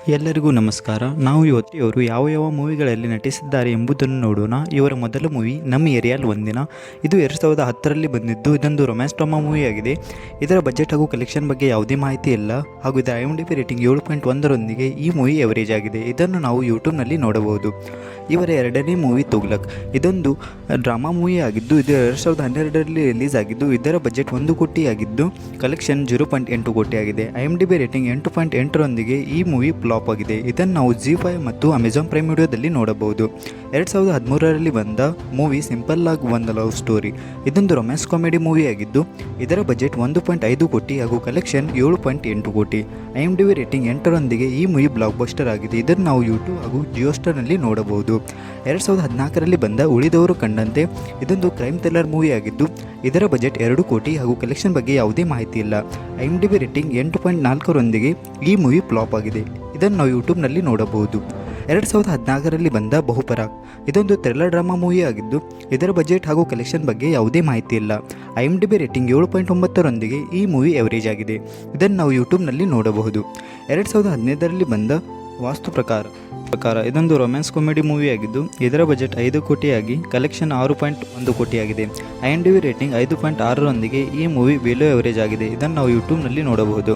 ಎಲ್ಲರಿಗೂ ನಮಸ್ಕಾರ. ನಾವು ಇವತ್ತು ಯಾವ ಮೂವಿಗಳಲ್ಲಿ ನಟಿಸಿದ್ದಾರೆ ಎಂಬುದನ್ನು ನೋಡೋಣ. ಇವರ ಮೊದಲ ಮೂವಿ ನಮ್ಮ ಏರಿಯಾಲ್ ಒಂದಿನ. ಇದು 2010ರಲ್ಲಿ ಬಂದಿದ್ದು. ಇದೊಂದು ರೊಮ್ಯಾನ್ಸ್ ಡ್ರಾಮಾ ಮೂವಿಯಾಗಿದೆ. ಇದರ ಬಜೆಟ್ ಹಾಗೂ ಕಲೆಕ್ಷನ್ ಬಗ್ಗೆ ಯಾವುದೇ ಮಾಹಿತಿ ಇಲ್ಲ ಹಾಗೂ ಇದರ IMDb ರೇಟಿಂಗ್ 7.1ರೊಂದಿಗೆ ಈ ಮೂವಿ ಎವರೇಜ್ ಆಗಿದೆ. ಇದನ್ನು ನಾವು ಯೂಟ್ಯೂಬ್ನಲ್ಲಿ ನೋಡಬಹುದು. ಇವರ ಎರಡನೇ ಮೂವಿ ತುಗ್ಲಕ್. ಇದೊಂದು ಡ್ರಾಮಾ ಮೂವಿ ಆಗಿದ್ದು ಇದು 2012ರಲ್ಲಿ ರಿಲೀಸ್ ಆಗಿದ್ದು ಇದರ ಬಜೆಟ್ 1 ಕೋಟಿ ಆಗಿದ್ದು ಕಲೆಕ್ಷನ್ 0.8 ಕೋಟಿ ಆಗಿದೆ. IMDb ರೇಟಿಂಗ್ 8.8ರೊಂದಿಗೆ ಈ ಮೂವಿ ಫ್ಲಾಪ್ ಆಗಿದೆ. ಇದನ್ನು ನಾವು ZEE5 ಮತ್ತು ಅಮೆಜಾನ್ ಪ್ರೈಮ್ ವಿಡಿಯೋದಲ್ಲಿ ನೋಡಬಹುದು. 2013ರಲ್ಲಿ ಬಂದ ಮೂವಿ ಸಿಂಪಲ್ ಆಗಿ ಒಂದು ಲವ್ ಸ್ಟೋರಿ. ಇದೊಂದು ರೊಮ್ಯಾನ್ಸ್ ಕಾಮಿಡಿ ಮೂವಿ ಆಗಿದ್ದು ಇದರ ಬಜೆಟ್ 1.5 ಕೋಟಿ ಹಾಗೂ ಕಲೆಕ್ಷನ್ 7.8 ಕೋಟಿ. IMDb ರೇಟಿಂಗ್ 8ರೊಂದಿಗೆ ಈ ಮೂವಿ ಬ್ಲಾಕ್ ಬಸ್ಟರ್ ಆಗಿದೆ. ಇದನ್ನು ನಾವು ಯೂಟ್ಯೂಬ್ ಹಾಗೂ ಜಿಯೋ ಸ್ಟಾರ್ನಲ್ಲಿ ನೋಡಬಹುದು. 2014ರಲ್ಲಿ ಬಂದ ಉಳಿದವರು ಕಂಡಂತೆ. ಇದೊಂದು ಕ್ರೈಮ್ ಥ್ರಿಲ್ಲರ್ ಮೂವಿ ಆಗಿದ್ದು ಇದರ ಬಜೆಟ್ 2 ಕೋಟಿ ಹಾಗೂ ಕಲೆಕ್ಷನ್ ಬಗ್ಗೆ ಯಾವುದೇ ಮಾಹಿತಿ ಇಲ್ಲ. IMDb ರೇಟಿಂಗ್ 8.4ರೊಂದಿಗೆ ಈ ಮೂವಿ ಫ್ಲಾಪ್ ಆಗಿದೆ. ಇದನ್ನು ನಾವು ಯೂಟ್ಯೂಬ್ನಲ್ಲಿ ನೋಡಬಹುದು. 2014ರಲ್ಲಿ ಬಂದ ಬಹುಪರಾಗ್. ಇದೊಂದು ಥ್ರಿಲ್ಲರ್ ಡ್ರಾಮಾ ಮೂವಿ ಆಗಿದ್ದು ಇದರ ಬಜೆಟ್ ಹಾಗೂ ಕಲೆಕ್ಷನ್ ಬಗ್ಗೆ ಯಾವುದೇ ಮಾಹಿತಿ ಇಲ್ಲ. IMDb ರೇಟಿಂಗ್ 7.9ರೊಂದಿಗೆ ಈ ಮೂವಿ ಎವರೇಜ್ ಆಗಿದೆ. ಇದನ್ನು ನಾವು ಯೂಟ್ಯೂಬ್ನಲ್ಲಿ ನೋಡಬಹುದು. 2015ರಲ್ಲಿ ಬಂದ ವಾಸ್ತು ಪ್ರಕಾರ. ಇದೊಂದು ರೊಮ್ಯಾನ್ಸ್ ಕಾಮಿಡಿ ಮೂವಿ ಆಗಿದ್ದು ಇದರ ಬಜೆಟ್ 5 ಕೋಟಿಯಾಗಿ ಕಲೆಕ್ಷನ್ 6.1 ಕೋಟಿ ಆಗಿದೆ. IMDb ರೇಟಿಂಗ್ 5.6ರೊಂದಿಗೆ ಈ ಮೂವಿ ಬಿಲೋ ಎವರೇಜ್ ಆಗಿದೆ. ಇದನ್ನು ನಾವು ಯೂಟ್ಯೂಬ್ನಲ್ಲಿ ನೋಡಬಹುದು.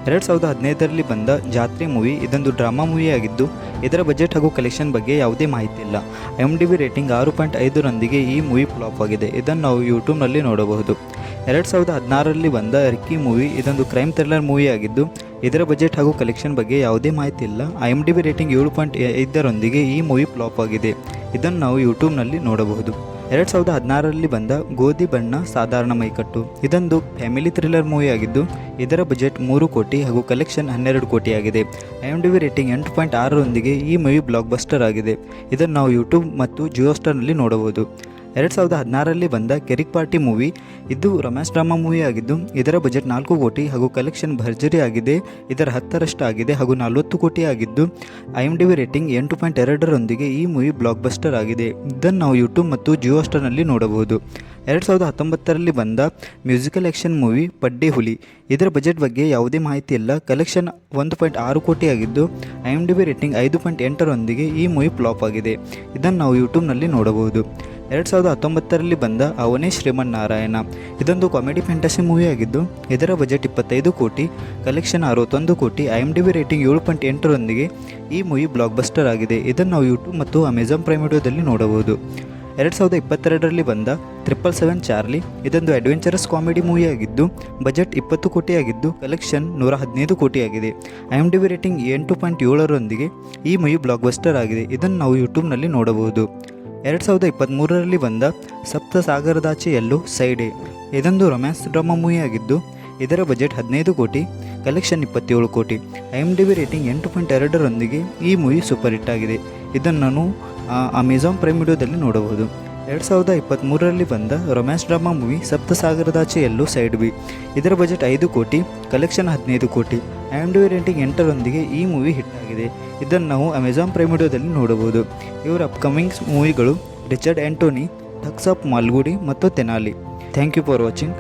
2015ರಲ್ಲಿ ಬಂದ ಜಾತ್ರೆ ಮೂವಿ. ಇದೊಂದು ಡ್ರಾಮಾ ಮೂವಿ ಆಗಿದ್ದು ಇದರ ಬಜೆಟ್ ಹಾಗೂ ಕಲೆಕ್ಷನ್ ಬಗ್ಗೆ ಯಾವುದೇ ಮಾಹಿತಿ ಇಲ್ಲ. IMDb ರೇಟಿಂಗ್ 6.5ರೊಂದಿಗೆ ಈ ಮೂವಿ ಫ್ಲಾಪ್ ಆಗಿದೆ. ಇದನ್ನು ನಾವು ಯೂಟ್ಯೂಬ್ನಲ್ಲಿ ನೋಡಬಹುದು. 2016ರಲ್ಲಿ ಬಂದ ರಿಕ್ಕಿ ಮೂವಿ. ಇದೊಂದು ಕ್ರೈಮ್ ಥ್ರಿಲ್ಲರ್ ಮೂವಿ ಆಗಿದ್ದು ಇದರ ಬಜೆಟ್ ಹಾಗೂ ಕಲೆಕ್ಷನ್ ಬಗ್ಗೆ ಯಾವುದೇ ಮಾಹಿತಿ ಇಲ್ಲ. IMDb ರೇಟಿಂಗ್ 7.5ರೊಂದಿಗೆ ಈ ಮೂವಿ ಫ್ಲಾಪ್ ಆಗಿದೆ. ಇದನ್ನು ನಾವು ಯೂಟ್ಯೂಬ್ನಲ್ಲಿ ನೋಡಬಹುದು. 2016ರಲ್ಲಿ ಬಂದ ಗೋಧಿ ಬಣ್ಣ ಸಾಧಾರಣ ಮೈಕಟ್ಟು. ಇದೊಂದು ಫ್ಯಾಮಿಲಿ ಥ್ರಿಲ್ಲರ್ ಮೂವಿ ಆಗಿದ್ದು ಇದರ ಬಜೆಟ್ 3 ಕೋಟಿ ಹಾಗೂ ಕಲೆಕ್ಷನ್ 12 ಕೋಟಿ ಆಗಿದೆ. IMDb ರೇಟಿಂಗ್ 8.6ರೊಂದಿಗೆ ಈ ಮೂವಿ ಬ್ಲಾಕ್ ಬಸ್ಟರ್ ಆಗಿದೆ. ಇದನ್ನು ನಾವು ಯೂಟ್ಯೂಬ್ ಮತ್ತು ಜಿಯೋ ಸ್ಟಾರ್ನಲ್ಲಿ ನೋಡಬಹುದು. 2016ರಲ್ಲಿ ಬಂದ ಕೆರಿಕ್ ಪಾರ್ಟಿ ಮೂವಿ. ಇದು ರೊಮ್ಯಾನ್ಸ್ ಡ್ರಾಮಾ ಮೂವಿ ಆಗಿದ್ದು ಇದರ ಬಜೆಟ್ 4 ಕೋಟಿ ಹಾಗೂ ಕಲೆಕ್ಷನ್ ಭರ್ಜರಿ ಆಗಿದೆ. ಇದರ 10ರಷ್ಟು ಆಗಿದೆ ಹಾಗೂ 40 ಕೋಟಿ ಆಗಿದ್ದು IMDb ರೇಟಿಂಗ್ 8.2ರೊಂದಿಗೆ ಈ ಮೂವಿ ಬ್ಲಾಕ್ ಬಸ್ಟರ್ ಆಗಿದೆ. ಇದನ್ನು ನಾವು ಯೂಟ್ಯೂಬ್ ಮತ್ತು ಜಿಯೋ ಸ್ಟಾರ್ನಲ್ಲಿ ನೋಡಬಹುದು. 2019ರಲ್ಲಿ ಬಂದ ಮ್ಯೂಸಿಕಲ್ ಆ್ಯಕ್ಷನ್ ಮೂವಿ ಪಡ್ಡೆ ಹುಲಿ. ಇದರ ಬಜೆಟ್ ಬಗ್ಗೆ ಯಾವುದೇ ಮಾಹಿತಿ ಇಲ್ಲ. ಕಲೆಕ್ಷನ್ 1.6 ಕೋಟಿ ಆಗಿದ್ದು IMDb ರೇಟಿಂಗ್ 5.8ರೊಂದಿಗೆ ಈ ಮೂವಿ ಫ್ಲಾಪ್ ಆಗಿದೆ. ಇದನ್ನು ನಾವು ಯೂಟ್ಯೂಬ್ನಲ್ಲಿ ನೋಡಬಹುದು. 2019ರಲ್ಲಿ ಬಂದ ಅವನೇ ಶ್ರೀಮನ್ನಾರಾಯಣ. ಇದೊಂದು ಕಾಮಿಡಿ ಫ್ಯಾಂಟಸಿ ಮೂವಿ ಆಗಿದ್ದು ಇದರ ಬಜೆಟ್ 25 ಕೋಟಿ, ಕಲೆಕ್ಷನ್ 61 ಕೋಟಿ. IMDb ರೇಟಿಂಗ್ 7.8ರೊಂದಿಗೆ ಈ ಮೂವಿ ಬ್ಲಾಕ್ ಬಸ್ಟರ್ ಆಗಿದೆ. ಇದನ್ನು ನಾವು ಯೂಟ್ಯೂಬ್ ಮತ್ತು ಅಮೆಜಾನ್ ಪ್ರೈಮ್ ವಿಡಿಯೋದಲ್ಲಿ ನೋಡಬಹುದು. 2022ರಲ್ಲಿ ಬಂದ 777 ಚಾರ್ಲಿ. ಇದೊಂದು ಅಡ್ವೆಂಚರಸ್ ಕಾಮಿಡಿ ಮೂವಿ ಆಗಿದ್ದು ಬಜೆಟ್ 20 ಕೋಟಿ ಆಗಿದ್ದು ಕಲೆಕ್ಷನ್ 115 ಕೋಟಿ ಆಗಿದೆ. IMDb ರೇಟಿಂಗ್ 8.7ರೊಂದಿಗೆ ಈ ಮೂವಿ ಬ್ಲಾಕ್ ಬಸ್ಟರ್ ಆಗಿದೆ. ಇದನ್ನು ನಾವು ಯೂಟ್ಯೂಬ್ನಲ್ಲಿ ನೋಡಬಹುದು. 2023ರಲ್ಲಿ ಬಂದ ಸಪ್ತ ಸಾಗರದಾಚೆ ಎಲ್ಲೋ ಸೈಡ್ ಎ. ಇದೊಂದು ರೊಮ್ಯಾನ್ಸ್ ಡ್ರಾಮಾ ಮೂವಿ ಆಗಿದ್ದು ಇದರ ಬಜೆಟ್ 15 ಕೋಟಿ, ಕಲೆಕ್ಷನ್ 27 ಕೋಟಿ. IMDb ರೇಟಿಂಗ್ 8.2ರೊಂದಿಗೆ ಈ ಮೂವಿ ಸೂಪರ್ ಹಿಟ್ ಆಗಿದೆ. ಇದನ್ನು ನಾನು ಅಮೆಜಾನ್ ಪ್ರೈಮ್ ವಿಡಿಯೋದಲ್ಲಿ ನೋಡಬಹುದು. 2023ರಲ್ಲಿ ಬಂದ ರೊಮ್ಯಾನ್ಸ್ ಡ್ರಾಮಾ ಮೂವಿ ಸಪ್ತ ಸಾಗರದಾಚೆ ಎಲ್ಲೋ ಸೈಡ್ ಬಿ. ಇದರ ಬಜೆಟ್ 5 ಕೋಟಿ, ಕಲೆಕ್ಷನ್ 15 ಕೋಟಿ. IMDb ರೇಟಿಂಗ್ 8ರೊಂದಿಗೆ ಈ ಮೂವಿ ಹಿಟ್ ಆಗಿದೆ. ಇದನ್ನು ನಾವು ಅಮೆಜಾನ್ ಪ್ರೈಮ್ ವಿಡಿಯೋದಲ್ಲಿ ನೋಡಬಹುದು. ಇವರ ಅಪ್ಕಮಿಂಗ್ಸ್ ಮೂವಿಗಳು Richard Anthony, Thugs of Malgudi ಮತ್ತು Tenali. Thank you for watching.